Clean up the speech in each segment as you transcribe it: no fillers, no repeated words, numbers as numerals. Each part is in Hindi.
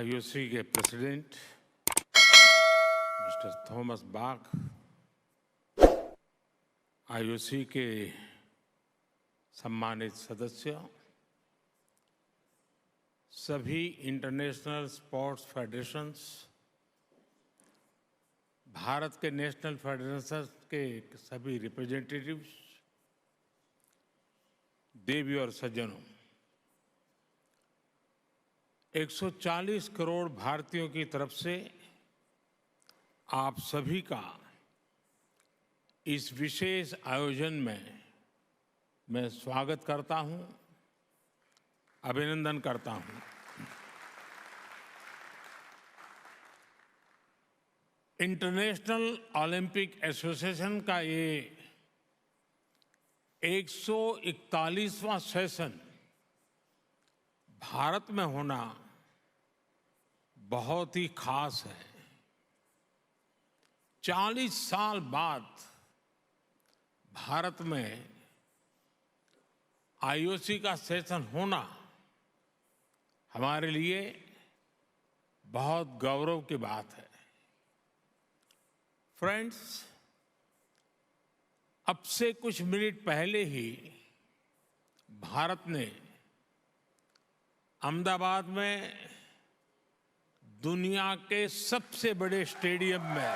आईओसी के प्रेसिडेंट मिस्टर थॉमस बाख, आईओसी के सम्मानित सदस्य, सभी इंटरनेशनल स्पोर्ट्स फेडरेशंस, भारत के नेशनल फेडरेशंस के सभी रिप्रेजेंटेटिव्स, देवी और सज्जनों, 140 करोड़ भारतीयों की तरफ से आप सभी का इस विशेष आयोजन में मैं स्वागत करता हूं, अभिनंदन करता हूं। इंटरनेशनल ओलंपिक एसोसिएशन का ये 141वां सेशन भारत में होना बहुत ही खास है। 40 साल बाद भारत में आईओसी का सेशन होना हमारे लिए बहुत गौरव की बात है। फ्रेंड्स, अब से कुछ मिनट पहले ही भारत ने अहमदाबाद में दुनिया के सबसे बड़े स्टेडियम में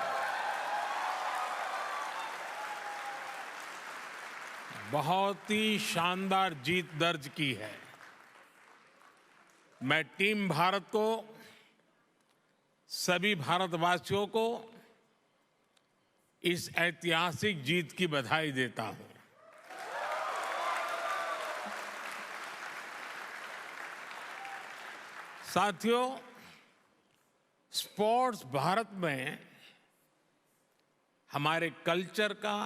बहुत ही शानदार जीत दर्ज की है। मैं टीम भारत को, सभी भारतवासियों को इस ऐतिहासिक जीत की बधाई देता हूं। साथियों, स्पोर्ट्स भारत में हमारे कल्चर का,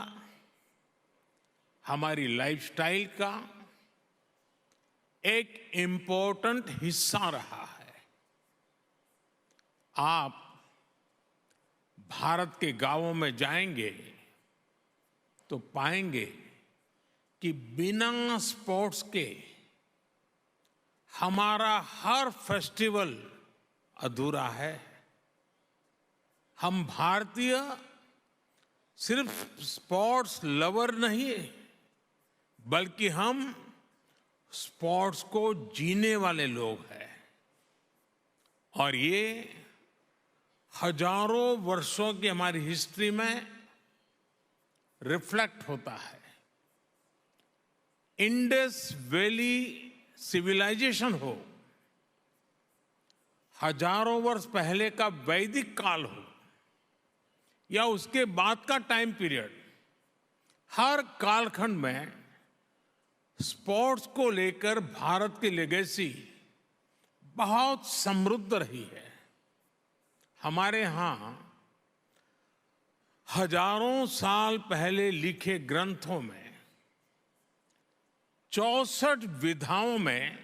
हमारी लाइफस्टाइल का एक इम्पोर्टेंट हिस्सा रहा है। आप भारत के गांवों में जाएंगे तो पाएंगे कि बिना स्पोर्ट्स के हमारा हर फेस्टिवल अधूरा है। हम भारतीय सिर्फ स्पोर्ट्स लवर नहीं, बल्कि हम स्पोर्ट्स को जीने वाले लोग हैं। और ये हजारों वर्षों की हमारी हिस्ट्री में रिफ्लेक्ट होता है। इंडस वैली सिविलाइजेशन हो, हजारों वर्ष पहले का वैदिक काल हो, या उसके बाद का टाइम पीरियड, हर कालखंड में स्पोर्ट्स को लेकर भारत की लेगेसी बहुत समृद्ध रही है। हमारे यहाँ हजारों साल पहले लिखे ग्रंथों में 64 विधाओं में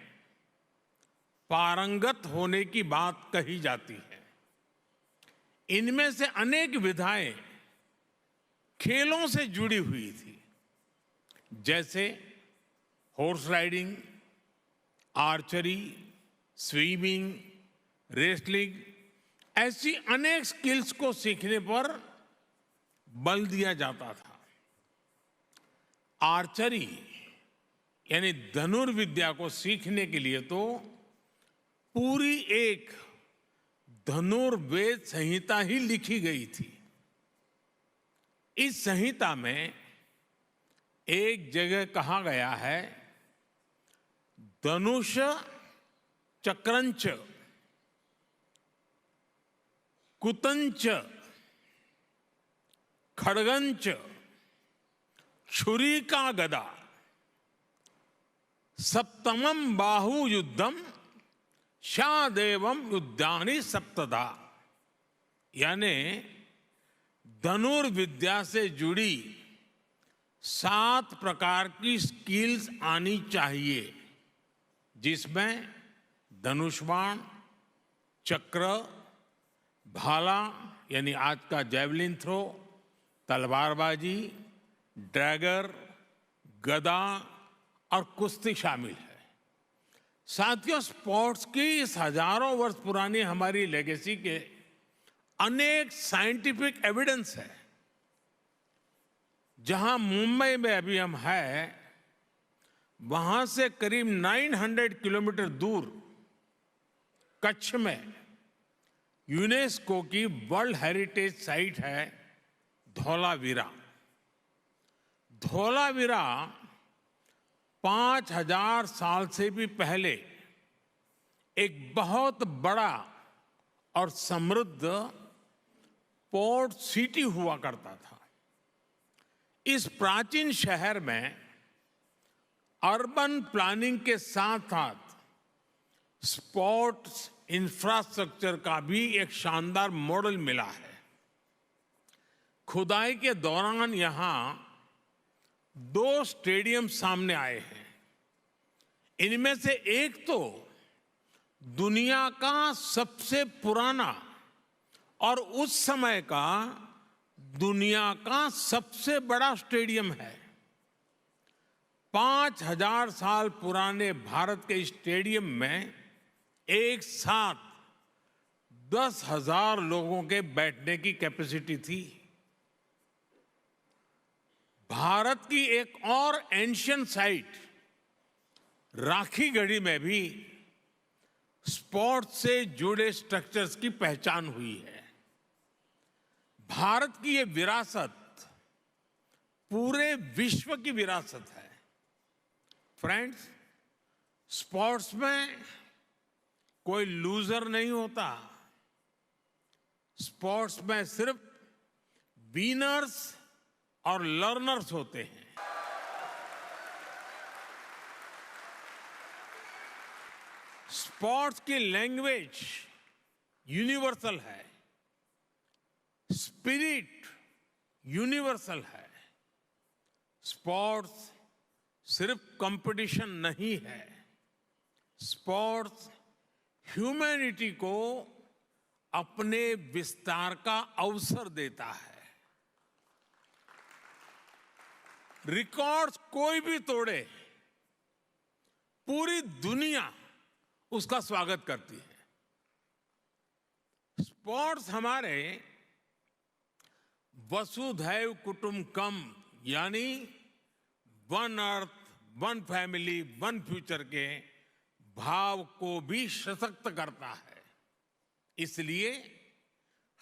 पारंगत होने की बात कही जाती है। इनमें से अनेक विधाएं खेलों से जुड़ी हुई थी, जैसे horse riding, archery, swimming, wrestling. ऐसी अनेक स्किल्स को सीखने पर बल दिया जाता था। आर्चरी यानी धनुर्विद्या को सीखने के लिए तो पूरी एक धनुर्वेद संहिता ही लिखी गई थी। इस संहिता में एक जगह कहा गया है, धनुष चक्रंच कुतंच खड्गंच छुरी का गदा सप्तमम बाहु युद्धम शादेवम युद्धानि सप्तधा। यानी धनुर्विद्या से जुड़ी 7 प्रकार की स्किल्स आनी चाहिए, जिसमें धनुष बाण, चक्र, भाला यानी आज का जैवलिन थ्रो, तलवारबाजी, डैगर, गदा और कुश्ती शामिल है। साथियों, स्पोर्ट्स की इस हजारों वर्ष पुरानी हमारी लेगेसी के अनेक साइंटिफिक एविडेंस है। जहां मुंबई में अभी हम हैं, वहां से करीब 900 किलोमीटर दूर कच्छ में यूनेस्को की वर्ल्ड हेरिटेज साइट है धौलावीरा। धौलावीरा 5000 साल से भी पहले एक बहुत बड़ा और समृद्ध पोर्ट सिटी हुआ करता था। इस प्राचीन शहर में अर्बन प्लानिंग के साथ साथ स्पोर्ट्स इंफ्रास्ट्रक्चर का भी एक शानदार मॉडल मिला है। खुदाई के दौरान यहां 2 स्टेडियम सामने आए हैं। इनमें से एक तो दुनिया का सबसे पुराना और उस समय का दुनिया का सबसे बड़ा स्टेडियम है। 5000 साल पुराने भारत के स्टेडियम में एक साथ 10,000 लोगों के बैठने की कैपेसिटी थी। भारत की एक और एंशियंट साइट राखीगढ़ी में भी स्पोर्ट्स से जुड़े स्ट्रक्चर्स की पहचान हुई है। भारत की ये विरासत पूरे विश्व की विरासत है। फ्रेंड्स, स्पोर्ट्स में कोई लूजर नहीं होता। स्पोर्ट्स में सिर्फ विनर्स और लर्नर्स होते हैं। स्पोर्ट्स की लैंग्वेज यूनिवर्सल है, स्पिरिट यूनिवर्सल है। स्पोर्ट्स सिर्फ कंपटीशन नहीं है, स्पोर्ट्स ह्यूमैनिटी को अपने विस्तार का अवसर देता है। रिकॉर्ड्स कोई भी तोड़े, पूरी दुनिया उसका स्वागत करती है। स्पोर्ट्स हमारे वसुधैव कुटुंबकम यानी one earth, one family, one future के भाव को भी सशक्त करता है। इसलिए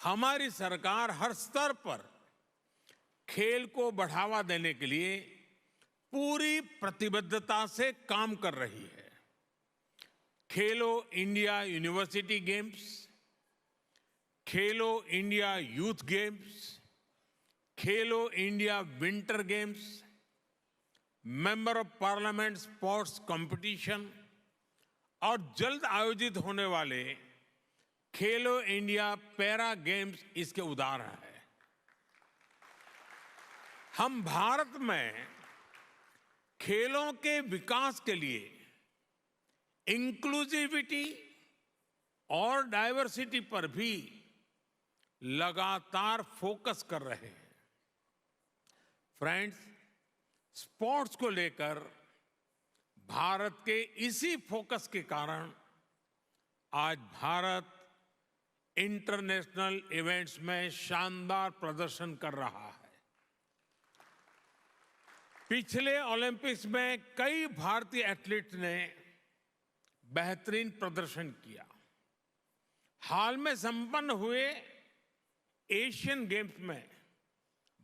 हमारी सरकार हर स्तर पर खेल को बढ़ावा देने के लिए पूरी प्रतिबद्धता से काम कर रही है। खेलो India university games, Khelo India youth games, Khelo India winter games, member of parliament sports competition और जल्द आयोजित होने वाले खेलो इंडिया पैरा गेम्स इसके उदाहरण है। हम भारत में खेलों के विकास के लिए इंक्लूसिविटी और डाइवर्सिटी पर भी लगातार फोकस कर रहे हैं। फ्रेंड्स, स्पोर्ट्स को लेकर भारत के इसी फोकस के कारण आज भारत इंटरनेशनल इवेंट्स में शानदार प्रदर्शन कर रहा है। पिछले ओलंपिक्स में कई भारतीय एथलीट्स ने बेहतरीन प्रदर्शन किया। हाल में संपन्न हुए एशियन गेम्स में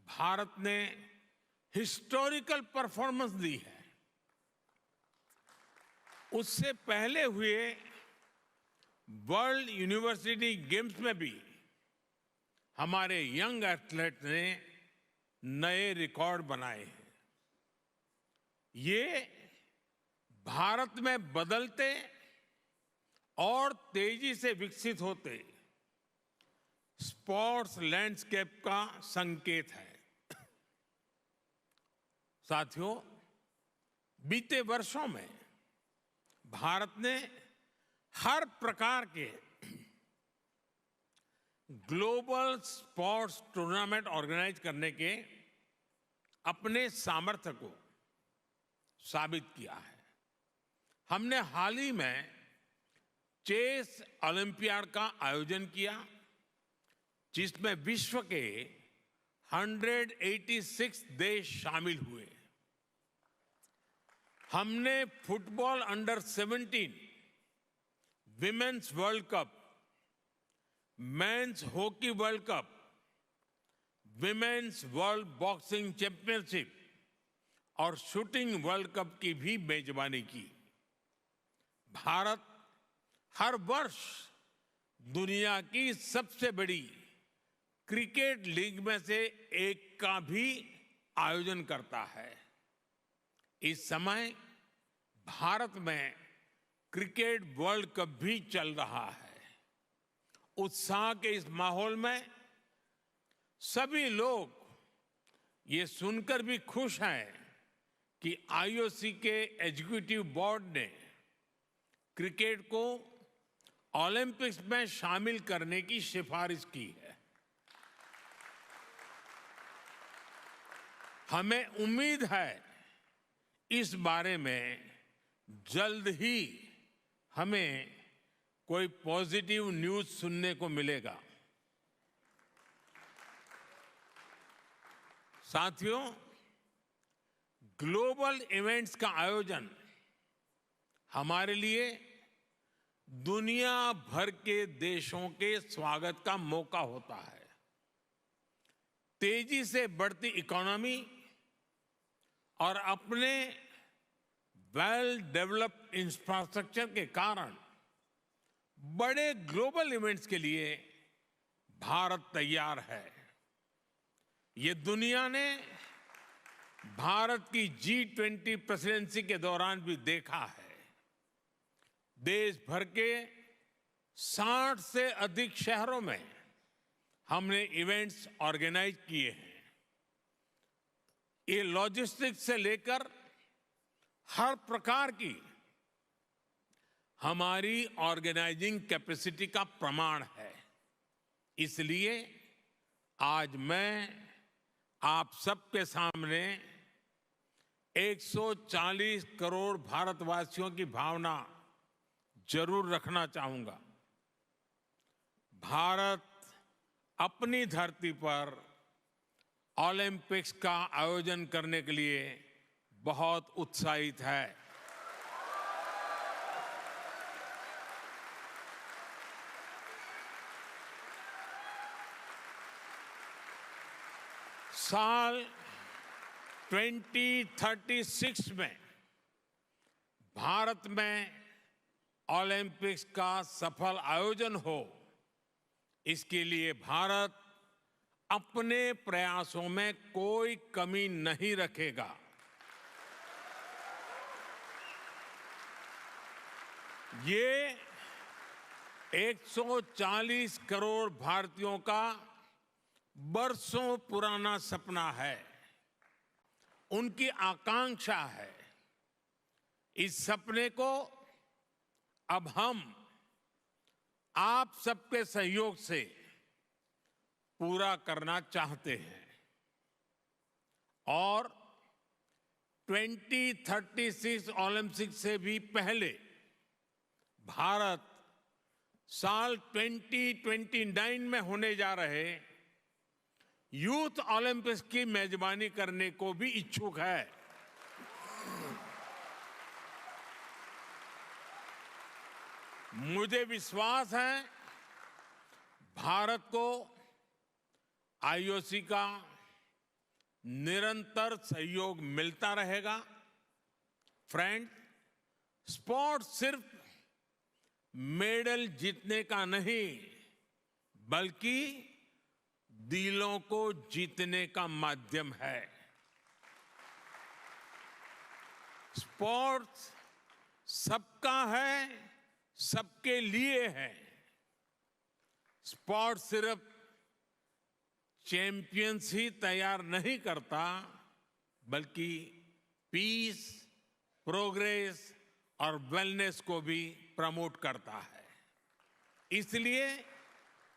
भारत ने हिस्टोरिकल परफॉर्मेंस दी है। उससे पहले हुए वर्ल्ड यूनिवर्सिटी गेम्स में भी हमारे यंग एथलीट ने नए रिकॉर्ड बनाए हैं। ये भारत में बदलते और तेजी से विकसित होते स्पोर्ट्स लैंडस्केप का संकेत है। साथियों, बीते वर्षों में भारत ने हर प्रकार के ग्लोबल स्पोर्ट्स टूर्नामेंट ऑर्गेनाइज करने के अपने सामर्थ्य को साबित किया है। हमने हाल ही में चेस ओलंपियाड का आयोजन किया, जिसमें विश्व के 186 देश शामिल हुए। हमने football under 17 women's world cup, men's hockey world cup, women's world boxing championship और शूटिंग वर्ल्ड कप की भी मेजबानी की। भारत हर वर्ष दुनिया की सबसे बड़ी क्रिकेट लीग में से एक का भी आयोजन करता है। इस समय भारत में क्रिकेट वर्ल्ड कप भी चल रहा है। उत्साह के इस माहौल में सभी लोग ये सुनकर भी खुश हैं कि आईओसी के एग्जीक्यूटिव बोर्ड ने क्रिकेट को ओलंपिक्स में शामिल करने की सिफारिश की है। हमें उम्मीद है इस बारे में जल्द ही हमें कोई पॉजिटिव न्यूज़ सुनने को मिलेगा। साथियों, ग्लोबल इवेंट्स का आयोजन हमारे लिए दुनिया भर के देशों के स्वागत का मौका होता है। तेजी से बढ़ती इकोनॉमी और अपने वेल डेवलप्ड इंफ्रास्ट्रक्चर के कारण बड़े ग्लोबल इवेंट्स के लिए भारत तैयार है। ये दुनिया ने भारत की G20 प्रेसिडेंसी के दौरान भी देखा है। देश भर के 60 से अधिक शहरों में हमने इवेंट्स ऑर्गेनाइज किए हैं। ये लॉजिस्टिक्स से लेकर हर प्रकार की हमारी ऑर्गेनाइजिंग कैपेसिटी का प्रमाण है। इसलिए आज मैं आप सबके सामने 140 करोड़ भारतवासियों की भावना जरूर रखना चाहूंगा। भारत अपनी धरती पर ओलंपिक्स का आयोजन करने के लिए बहुत उत्साहित है। साल 2036 में भारत में ओलंपिक्स का सफल आयोजन हो, इसके लिए भारत अपने प्रयासों में कोई कमी नहीं रखेगा। ये 140 करोड़ भारतीयों का बरसों पुराना सपना है, उनकी आकांक्षा है। इस सपने को अब हम आप सबके सहयोग से पूरा करना चाहते हैं और 2036 ओलंपिक से भी पहले भारत साल 2029 में होने जा रहे यूथ ओलंपिक्स की मेजबानी करने को भी इच्छुक है। मुझे विश्वास है भारत को आईओसी का निरंतर सहयोग मिलता रहेगा। फ्रेंड, स्पोर्ट्स सिर्फ मेडल जीतने का नहीं, बल्कि दिलों को जीतने का माध्यम है। स्पोर्ट्स सबका है, सबके लिए है। स्पोर्ट्स सिर्फ चैंपियंस ही तैयार नहीं करता, बल्कि पीस, प्रोग्रेस और वेलनेस को भी प्रमोट करता है। इसलिए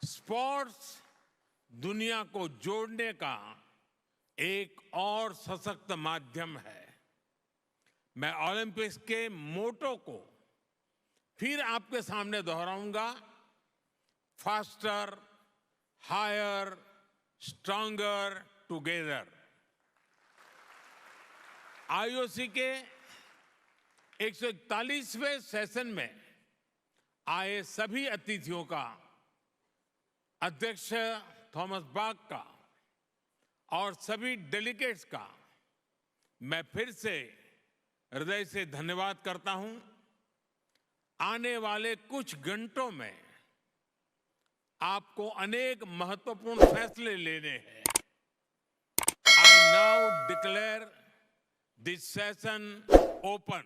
स्पोर्ट्स दुनिया को जोड़ने का एक और सशक्त माध्यम है। मैं ओलंपिक्स के मोटो को फिर आपके सामने दोहराऊंगा। Faster, higher, stronger together. IOC के 141वें सेशन में आए सभी अतिथियों का, अध्यक्ष थॉमस बाक का और सभी डेलीगेट्स का मैं फिर से हृदय से धन्यवाद करता हूं। आने वाले कुछ घंटों में आपको अनेक महत्वपूर्ण फैसले लेने हैं। I now declare this session open.